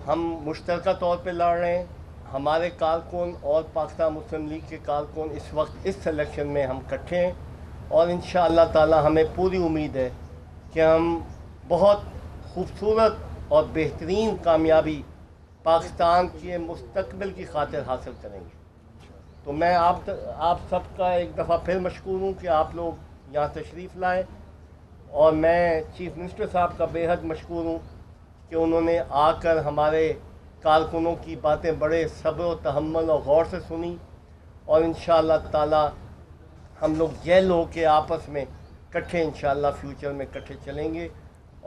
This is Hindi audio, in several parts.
हम मुश्तरका तौर पे लड़ रहे हैं। हमारे कारकुन और पाकिस्तान मुस्लिम लीग के कारकुन इस वक्त इस सिलेक्शन में हम इकट्ठे हैं, और इंशाअल्लाह ताला हमें पूरी उम्मीद है कि हम बहुत खूबसूरत और बेहतरीन कामयाबी पाकिस्तान के मुस्तकबिल की खातिर हासिल करेंगे। तो मैं आप सबका एक दफ़ा फिर मशकूर हूँ कि आप लोग यहाँ तशरीफ़ लाए, और मैं चीफ़ मिनिस्टर साहब का बेहद मशकूर हूँ कि उन्होंने आकर हमारे कारकुनों की बातें बड़े सब्र और तहम्मुल और गौर से सुनी, और इंशाअल्लाह ताला हम लोग जेल हो के आपस में इकट्ठे इंशाअल्लाह फ्यूचर में इकट्ठे चलेंगे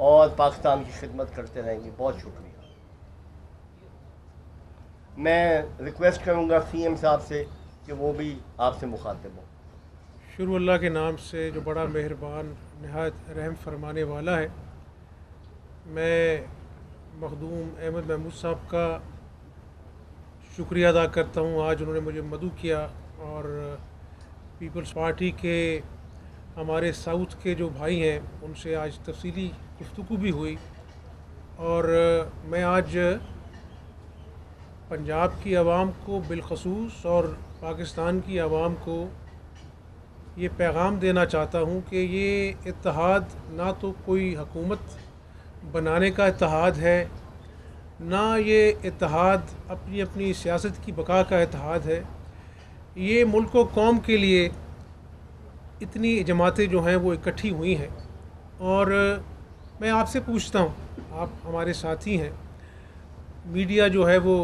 और पाकिस्तान की खिदमत करते रहेंगे। बहुत शुक्रिया। मैं रिक्वेस्ट करूँगा सीएम साहब से कि वो भी आपसे मुखातिब हो। शुरू अल्लाह के नाम से जो बड़ा मेहरबान नहायत रहम फरमाने वाला है। मैं मखदूम अहमद महमूद साहब का शुक्रिया अदा करता हूँ। आज उन्होंने मुझे मदऊ किया, और पीपल्स पार्टी के हमारे साउथ के जो भाई हैं उनसे आज तफसीली गुफ्तगू भी हुई, और मैं आज पंजाब की आवाम को बिलखसूस और पाकिस्तान की आवाम को ये पैगाम देना चाहता हूँ कि ये इत्तेहाद ना तो कोई हुकूमत बनाने का इत्तेहाद है, ना ये इत्तेहाद अपनी अपनी सियासत की बका का इत्तेहाद है। ये मुल्क व कौम के लिए इतनी जमातें जो हैं वो इकट्ठी हुई हैं, और मैं आपसे पूछता हूँ, आप हमारे साथी हैं, मीडिया जो है वो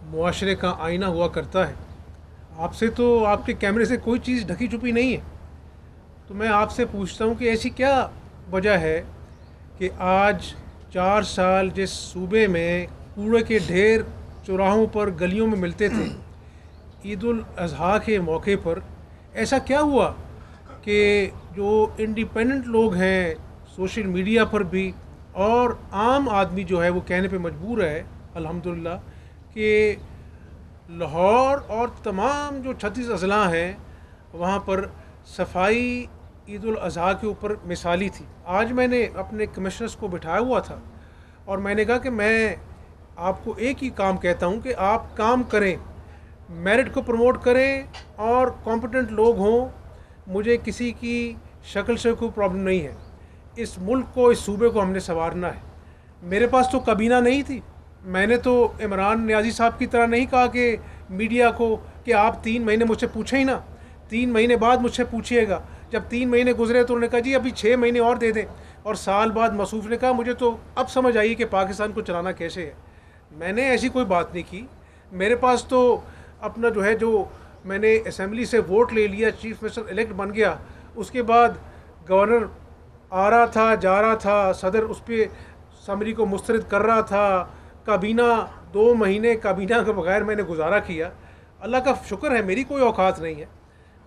मुआशरे का आईना हुआ करता है। आपसे तो आपके कैमरे से कोई चीज़ ढकी छुपी नहीं है, तो मैं आपसे पूछता हूँ कि ऐसी क्या वजह है कि आज 4 साल जिस सूबे में कूड़े के ढेर चौराहों पर गलियों में मिलते थे, ईद उल अज़हा के मौके पर ऐसा क्या हुआ कि जो इंडिपेंडेंट लोग हैं सोशल मीडिया पर भी और आम आदमी जो है वो कहने पे मजबूर है अल्हम्दुलिल्लाह कि लाहौर और तमाम जो 36 अजला हैं वहाँ पर सफाई ईद उल अज़हा के ऊपर मिसाली थी। आज मैंने अपने कमिश्नर्स को बिठाया हुआ था, और मैंने कहा कि मैं आपको एक ही काम कहता हूँ कि आप काम करें, मेरिट को प्रमोट करें और कॉम्पिटेंट लोग हों। मुझे किसी की शक्ल से कोई प्रॉब्लम नहीं है। इस मुल्क को, इस सूबे को हमने संवारना है। मेरे पास तो काबीना नहीं थी। मैंने तो इमरान नियाज़ी साहब की तरह नहीं कहा कि मीडिया को कि आप 3 महीने मुझसे पूछे ही ना, 3 महीने बाद मुझसे पूछिएगा। जब 3 महीने गुजरे तो उन्होंने कहा जी अभी 6 महीने और दे दें, और साल बाद मसूफ़ ने कहा मुझे तो अब समझ आई कि पाकिस्तान को चलाना कैसे है। मैंने ऐसी कोई बात नहीं की। मेरे पास तो अपना जो है, जो मैंने असम्बली से वोट ले लिया, चीफ मिनिस्टर इलेक्ट बन गया, उसके बाद गवर्नर आ रहा था, जा रहा था, सदर उस पर समरी को मुस्तरद कर रहा था, काबीना 2 महीने काबीना के बगैर मैंने गुजारा किया। अल्लाह का शुक्र है मेरी कोई औकात नहीं है।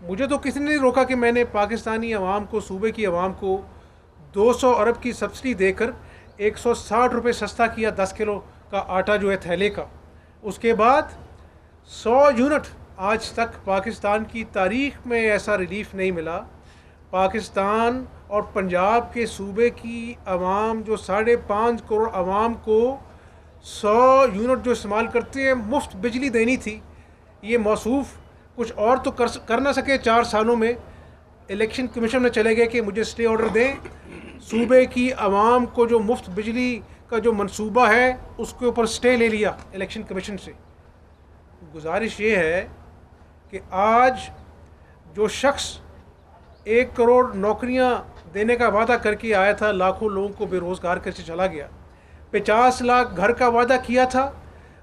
मुझे तो किसी ने नहीं रोका कि मैंने पाकिस्तानी अवाम को, सूबे की अवाम को 200 अरब की सब्सिडी देकर 160 रुपये सस्ता किया 10 किलो का आटा जो है थैले का। उसके बाद 100 यूनिट आज तक पाकिस्तान की तारीख़ में ऐसा रिलीफ नहीं मिला। पाकिस्तान और पंजाब के सूबे की अवाम जो 5.5 करोड़ अवाम को 100 यूनिट जो इस्तेमाल करते हैं मुफ्त बिजली देनी थी। ये मौसूफ़ कुछ और तो कर ना सके 4 सालों में। इलेक्शन कमीशन में चले गए कि मुझे स्टे ऑर्डर दें। सूबे की आवाम को जो मुफ्त बिजली का जो मंसूबा है उसके ऊपर स्टे ले लिया इलेक्शन कमीशन से। गुजारिश ये है कि आज जो शख्स 1 करोड़ नौकरियां देने का वादा करके आया था, लाखों लोगों को बेरोज़गार करके चला गया। 50 लाख घर का वादा किया था,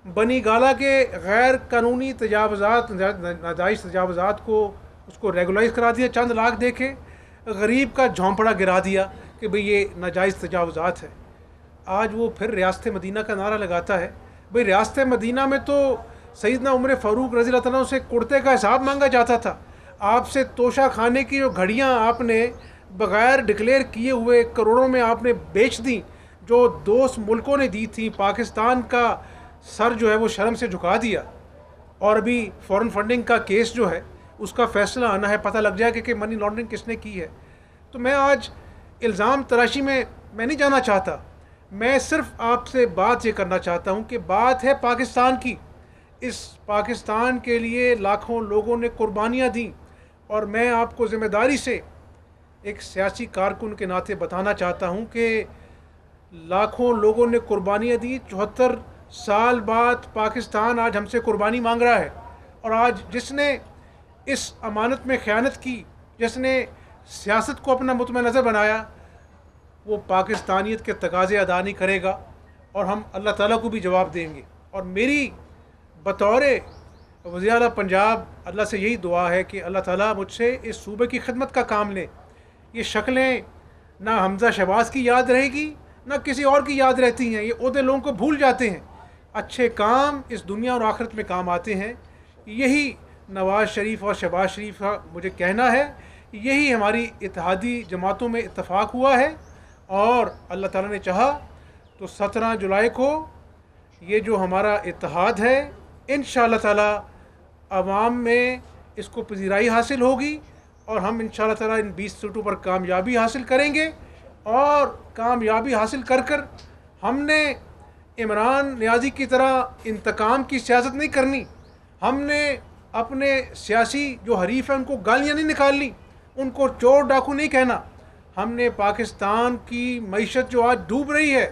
बनी गाला के गैर कानूनी तजावज़ात, नाजायज़ तजावज़ात को उसको रेगुलाइज करा दिया, चंद लाख दे के गरीब का झोंपड़ा गिरा दिया कि भाई ये नाजायज़ तजावज़ात है। आज वो फिर रियासत मदीना का नारा लगाता है। भाई रियासत मदीना में तो सैयदना उमर फ़ारूक रज़ी अल्लाह तआला से कुर्ते का हिसाब मांगा जाता था। आपसे तोशा खाने की जो घड़ियाँ आपने बग़ैर डिक्लेयर किए हुए करोड़ों में आपने बेच दी, जो दोस्त मुल्कों ने दी थी, पाकिस्तान का सर जो है वो शर्म से झुका दिया। और अभी फॉरेन फंडिंग का केस जो है उसका फ़ैसला आना है, पता लग जाएगा कि मनी लॉन्ड्रिंग किसने की है। तो मैं आज इल्ज़ाम तराशी में मैं नहीं जाना चाहता। मैं सिर्फ आपसे बात ये करना चाहता हूँ कि बात है पाकिस्तान की। इस पाकिस्तान के लिए लाखों लोगों ने कुर्बानियाँ दी, और मैं आपको ज़िम्मेदारी से एक सियासी कारकुन के नाते बताना चाहता हूँ कि लाखों लोगों ने कुर्बानियाँ दी। 74 साल बाद पाकिस्तान आज हमसे कुर्बानी मांग रहा है, और आज जिसने इस अमानत में ख़यानत की, जिसने सियासत को अपना मुतमईन नज़र बनाया, वो पाकिस्तानियत के तकाज़े अदा नहीं करेगा, और हम अल्लाह ताला को भी जवाब देंगे। और मेरी बतौर वज़ीर आला पंजाब अल्लाह से यही दुआ है कि अल्लाह ताला मुझसे इस सूबे की खिदमत का काम ले। ये शक्लें ना हमज़ा शहबाज की याद रहेगी, ना किसी और की याद रहती हैं। ये ओहदे लोगों को भूल जाते हैं। अच्छे काम इस दुनिया और आखिरत में काम आते हैं। यही नवाज़ शरीफ और शहबाज शरीफ का मुझे कहना है। यही हमारी इत्तेहादी जमातों में इत्तफाक़ हुआ है, और अल्लाह ताला ने चाहा तो 17 जुलाई को ये जो हमारा इत्तेहाद है, इंशाअल्लाह ताला अवाम में इसको पजीराई हासिल होगी, और हम इंशाअल्लाह ताला इन 20 सीटों पर कामयाबी हासिल करेंगे। और कामयाबी हासिल कर कर हमने इमरान नियाज़ी की तरह इंतकाम की सियासत नहीं करनी। हमने अपने सियासी जो हरीफ हैं उनको गालियाँ नहीं निकालनी, उनको चोर डाकू नहीं कहना। हमने पाकिस्तान की मईशत जो आज डूब रही है,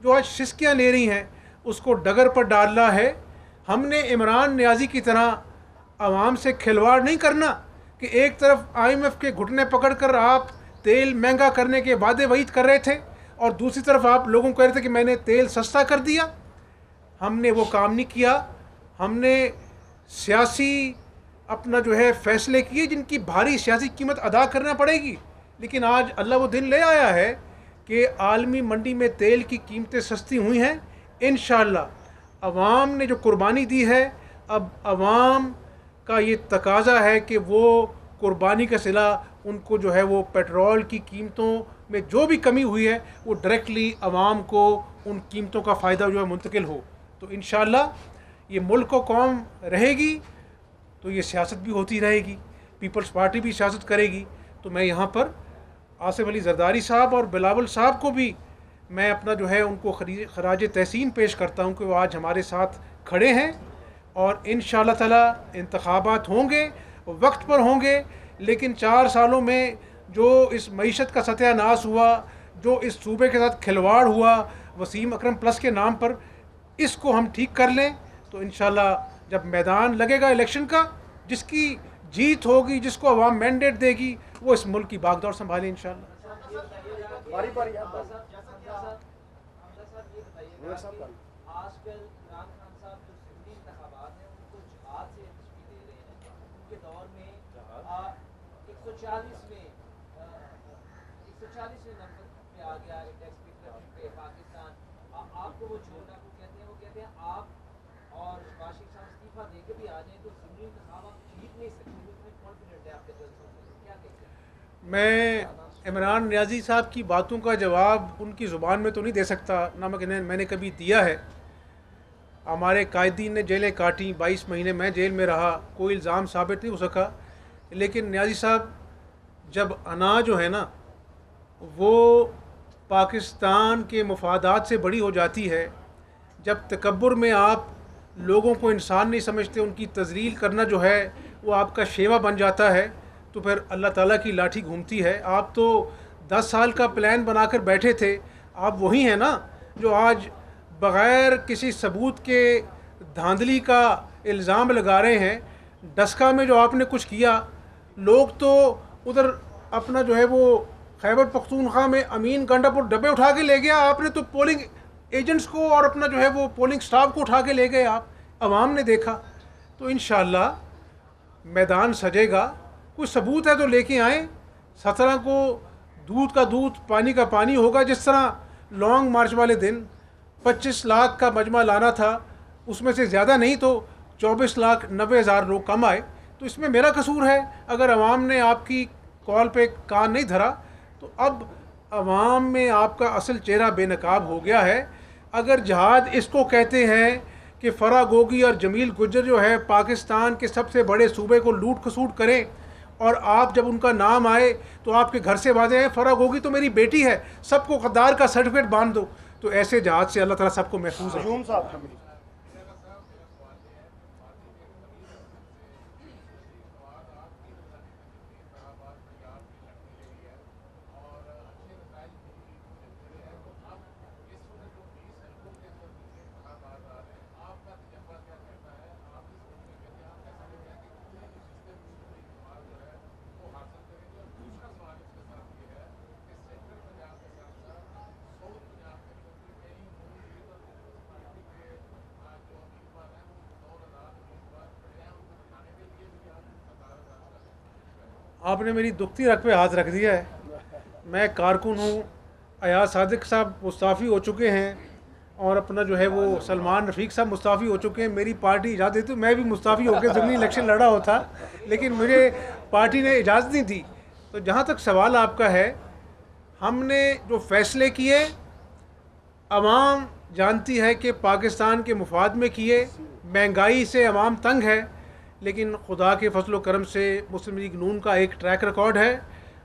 जो आज सिसकियाँ ले रही हैं, उसको डगर पर डालना है। हमने इमरान नियाज़ी की तरह आवाम से खिलवाड़ नहीं करना कि एक तरफ IMF के घुटने पकड़कर आप तेल महंगा करने के वादे वईद कर रहे थे, और दूसरी तरफ आप लोगों को कह रहे थे कि मैंने तेल सस्ता कर दिया। हमने वो काम नहीं किया। हमने सियासी अपना जो है फ़ैसले किए जिनकी भारी सियासी कीमत अदा करना पड़ेगी। लेकिन आज अल्लाह वो दिन ले आया है कि आलमी मंडी में तेल की कीमतें सस्ती हुई हैं। इंशाअल्लाह अवाम ने जो कुर्बानी दी है, अब अवाम का ये तकाज़ा है कि वो कुर्बानी का सिला उनको जो है वो पेट्रोल की कीमतों में जो भी कमी हुई है वो डायरेक्टली अवाम को उन कीमतों का फ़ायदा जो है मुंतकिल हो। तो इंशाअल्लाह ये मुल्क और कौम रहेगी तो ये सियासत भी होती रहेगी, पीपल्स पार्टी भी सियासत करेगी। तो मैं यहाँ पर आसिफ अली जरदारी साहब और बिलावल साहब को भी मैं अपना जो है उनको खराज तहसीन पेश करता हूँ कि वो आज हमारे साथ खड़े हैं, और इंशाअल्लाह ताला इंतखाबात होंगे, वक्त पर होंगे। लेकिन 4 सालों में जो इस मईशत का सत्यानाश हुआ, जो इस सूबे के साथ खिलवाड़ हुआ वसीम अकरम प्लस के नाम पर, इसको हम ठीक कर लें तो इंशाअल्लाह जब मैदान लगेगा इलेक्शन का, जिसकी जीत होगी, जिसको अवाम मैंडेट देगी, वो इस मुल्क की बागडोर संभाले इंशाअल्लाह। आजकल इमरान खान साहब जो सिंधी इंतखाबात हैं उनको जिहाद से तशबीह दे रहे हैं। उनके दौर में 140वें नंबर पे आ गया इंडेक्स पे पाकिस्तान। आपको वो चोर डाकू कहते हैं, वो कहते हैं आप और शहबाज शरीफ साहब इस्तीफा दे के भी आ जाए तो सिंधी इंतखाब आप जीत नहीं सकते। इतने कॉन्फिडेंट है आपके जलसों से, क्या कहते हैं? मैं इमरान नियाज़ी साहब की बातों का जवाब उनकी ज़ुबान में तो नहीं दे सकता, ना मैंने कभी दिया है। हमारे कायदीन ने जेलें काटी, 22 महीने मैं जेल में रहा, कोई इल्ज़ाम साबित नहीं हो सका। लेकिन नियाज़ी साहब, जब अना जो है ना वो पाकिस्तान के मफादात से बड़ी हो जाती है, जब तकब्बुर में आप लोगों को इंसान नहीं समझते, उनकी तज़लील करना जो है वो आपका शेवा बन जाता है, तो फिर अल्लाह ताला की लाठी घूमती है। आप तो 10 साल का प्लान बनाकर बैठे थे, आप वही हैं ना जो आज बग़ैर किसी सबूत के धांधली का इल्ज़ाम लगा रहे हैं। डस्का में जो आपने कुछ किया, लोग तो उधर अपना जो है वो खैबर पख्तूनख्वा में अमीन गंडापुर डब्बे उठा के ले गया, आपने तो पोलिंग एजेंट्स को और अपना जो है वो पोलिंग स्टाफ को उठा के ले गए आप, अवाम ने देखा। तो इंशाअल्लाह मैदान सजेगा, कुछ सबूत है तो लेके आए। 17 को दूध का दूध पानी का पानी होगा। जिस तरह लॉन्ग मार्च वाले दिन 25 लाख का मजमा लाना था, उसमें से ज़्यादा नहीं तो 24,90,000 लोग कम आए। तो इसमें मेरा कसूर है अगर अवाम ने आपकी कॉल पे कान नहीं धरा। तो अब अवाम में आपका असल चेहरा बेनकाब हो गया है। अगर जहाद इसको कहते हैं कि फरा गोगी और जमील गुज्जर जो है पाकिस्तान के सबसे बड़े सूबे को लूट खसूट करें, और आप जब उनका नाम आए तो आपके घर से वादे हैं, फरा गोगी तो मेरी बेटी है, सबको गद्दार का सर्टिफिकेट बांध दो। तो ऐसे जहाज से अल्लाह ताला सबको महफूज रखे। हजूम साहब आपने मेरी दुखती रख पे हाथ रख दिया है। मैं कारकुन हूँ, अयाज सादिक साहब मुस्ताफ़ी हो चुके हैं और अपना जो है वो सलमान रफ़ीक साहब मुस्ताफ़ी हो चुके हैं। मेरी पार्टी इजाज़त देती, मैं भी मुस्ताफ़ी होकर ज़मीनी इलेक्शन लड़ा होता, लेकिन मुझे पार्टी ने इजाज़त नहीं दी। तो जहाँ तक सवाल आपका है, हमने जो फ़ैसले किए अवाम जानती है कि पाकिस्तान के मुफाद में किए। महंगाई से अवाम तंग है, लेकिन खुदा के फजल करम से मुस्लिम लीग नून का एक ट्रैक रिकॉर्ड है।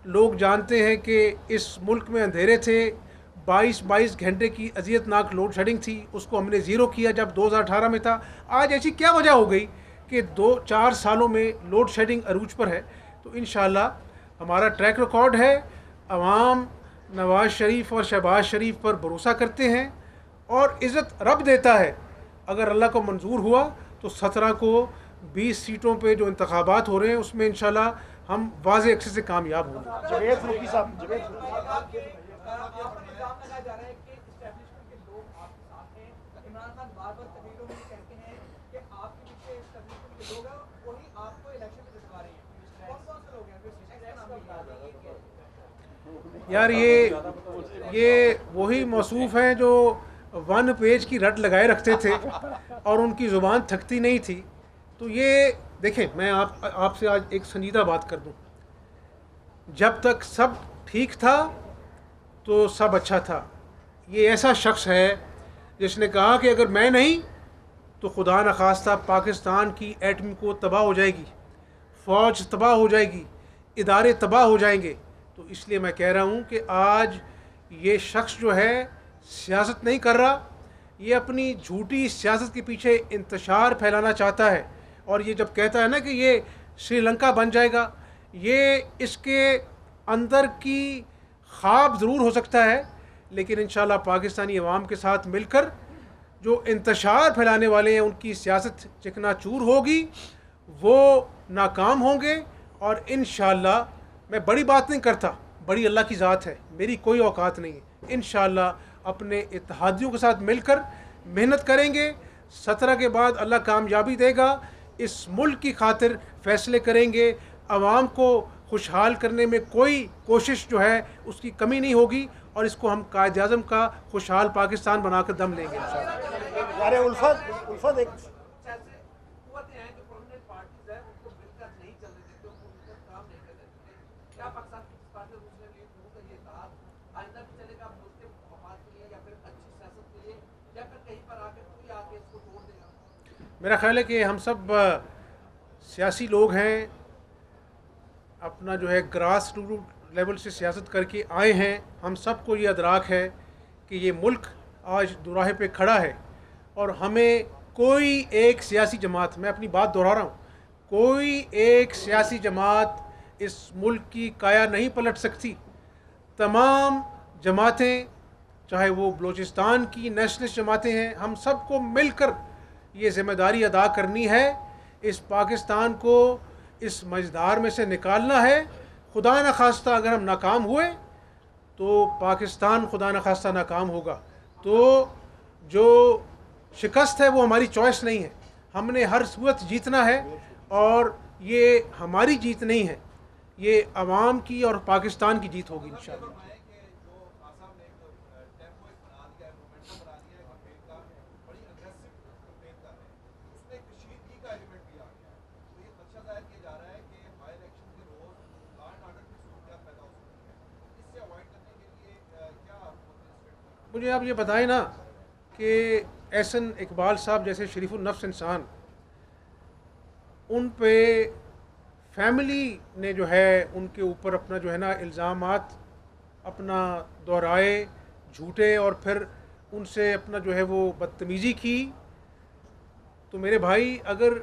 लोग जानते हैं कि इस मुल्क में अंधेरे थे, 22 घंटे की अजियतनाक लोड शेडिंग थी, उसको हमने ज़ीरो किया जब 2018 में था। आज ऐसी क्या वजह हो गई कि 2-4 सालों में लोड शेडिंग अरूज पर है? तो इंशाअल्लाह हमारा ट्रैक रिकॉर्ड है। अवाम नवाज़ शरीफ और शहबाज शरीफ पर भरोसा करते हैं और इज़्ज़त रब देता है। अगर अल्लाह को मंजूर हुआ तो 17 को 20 सीटों पे जो इंतखाबात हो रहे हैं उसमें इंशाल्लाह हम वाज़े अक्सर से कामयाब होंगे। जवेद फरूकी साहब, जवेद आपके ऊपर इल्जाम लगाया जा रहा है कि एस्टेब्लिशमेंट के लोग आपके साथ हैं। इमरान खान बार-बार तकरीरों में कहते हैं कि आपके पीछे एस्टेब्लिशमेंट के लोग हैं, वही आपको इलेक्शन में जितवा रहे हैं। कौन-कौन से लोग हैं? यार ये वही मौसूफ हैं जो 1 पेज की रट लगाए रखते थे और उनकी ज़ुबान थकती नहीं थी। तो ये देखें, मैं आपसे आज एक संजीदा बात कर दूं। जब तक सब ठीक था तो सब अच्छा था। ये ऐसा शख्स है जिसने कहा कि अगर मैं नहीं तो खुदा न खास्ता पाकिस्तान की एटम को तबाह हो जाएगी, फ़ौज तबाह हो जाएगी, इदारे तबाह हो जाएंगे। तो इसलिए मैं कह रहा हूँ कि आज ये शख्स जो है सियासत नहीं कर रहा, ये अपनी झूठी सियासत के पीछे इंतशार फैलाना चाहता है। और ये जब कहता है ना कि ये श्रीलंका बन जाएगा, ये इसके अंदर की ख्वाब ज़रूर हो सकता है, लेकिन इंशाल्लाह पाकिस्तानी अवाम के साथ मिलकर जो इंतशार फैलाने वाले हैं उनकी सियासत चिकनाचूर होगी, वो नाकाम होंगे। और इंशाल्लाह, मैं बड़ी बात नहीं करता, बड़ी अल्लाह की ज़ात है, मेरी कोई औकात नहीं है। इंशाल्लाह अपने इत्तेहादियों के साथ मिलकर मेहनत करेंगे। 17 के बाद अल्लाह कामयाबी देगा। इस मुल्क की खातिर फ़ैसले करेंगे। आवाम को खुशहाल करने में कोई कोशिश जो है उसकी कमी नहीं होगी और इसको हम कायद आज़म का खुशहाल पाकिस्तान बनाकर दम लेंगे इंशाअल्लाह। यार उल्फत एक मेरा ख्याल है कि हम सब सियासी लोग हैं, अपना जो है ग्रास रूट लेवल से सियासत करके आए हैं। हम सबको ये अदराक है कि ये मुल्क आज दुराहे पे खड़ा है और हमें कोई एक सियासी जमात, मैं अपनी बात दोहरा रहा हूँ, कोई एक सियासी जमात इस मुल्क की काया नहीं पलट सकती। तमाम जमातें, चाहे वो बलूचिस्तान की नेशनलिस्ट जमातें हैं, हम सबको मिलकर ये ज़िम्मेदारी अदा करनी है। इस पाकिस्तान को इस मझधार में से निकालना है। खुदा न खास्ता अगर हम नाकाम हुए तो पाकिस्तान खुदा न खास्ता नाकाम होगा। तो जो शिकस्त है वो हमारी चॉइस नहीं है, हमने हर सूरत जीतना है और ये हमारी जीत नहीं है, ये अवाम की और पाकिस्तान की जीत होगी इंशाअल्लाह। मुझे आप ये बताएं ना कि एहसन इकबाल साहब जैसे शरीफुल नफ्स इंसान, उन पे फैमिली ने जो है उनके ऊपर अपना जो है ना इल्ज़ामात अपना दोहराए झूठे, और फिर उनसे अपना जो है वो बदतमीज़ी की, तो मेरे भाई अगर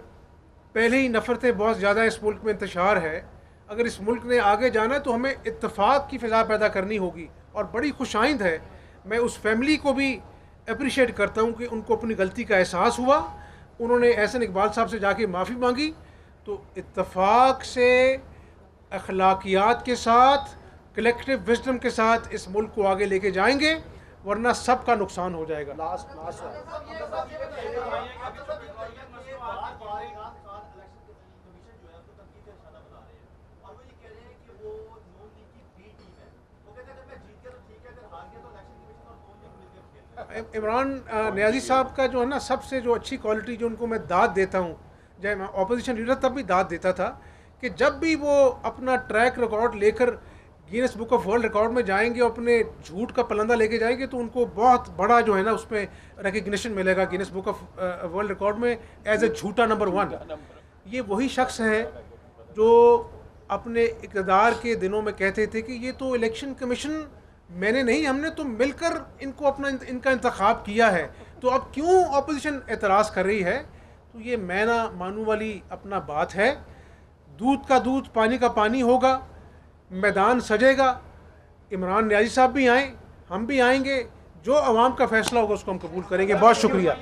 पहले ही नफ़रतें बहुत ज़्यादा इस मुल्क में इंतशार है, अगर इस मुल्क ने आगे जाना है तो हमें इत्तेफाक की फ़िज़ा पैदा करनी होगी। और बड़ी खुशाइंद है, मैं उस फैमिली को भी अप्रिशिएट करता हूँ कि उनको अपनी गलती का एहसास हुआ, उन्होंने एहसन इकबाल साहब से जाके माफ़ी मांगी। तो इत्तेफाक से, अखलाकियात के साथ, कलेक्टिव विजडम के साथ इस मुल्क को आगे लेके जाएंगे, वरना सबका नुकसान हो जाएगा। लास्ट इमरान नियाज़ी साहब का जो है ना, सबसे जो अच्छी क्वालिटी जो उनको मैं दाद देता हूँ, जब मैं ऑपोजिशन लीडर तब भी दाद देता था, कि जब भी वो अपना ट्रैक रिकॉर्ड लेकर Guinness book of world record में जाएंगे और अपने झूठ का पलंदा लेके जाएंगे, तो उनको बहुत बड़ा जो है ना उसमें रिकग्निशन मिलेगा Guinness book of world record में एज ए झूठा नंबर 1। ये वही शख्स है जो अपने इक़्तिदार के दिनों में कहते थे कि ये तो इलेक्शन कमीशन मैंने नहीं, हमने तो मिलकर इनको इनका इंतखाब किया है, तो अब क्यों अपोजिशन एतराज़ कर रही है। तो ये मैना मानू वाली अपना बात है। दूध का दूध, पानी का पानी होगा, मैदान सजेगा। इमरान नियाज़ी साहब भी आएँ, हम भी आएंगे, जो अवाम का फ़ैसला होगा उसको हम कबूल करेंगे। बहुत शुक्रिया।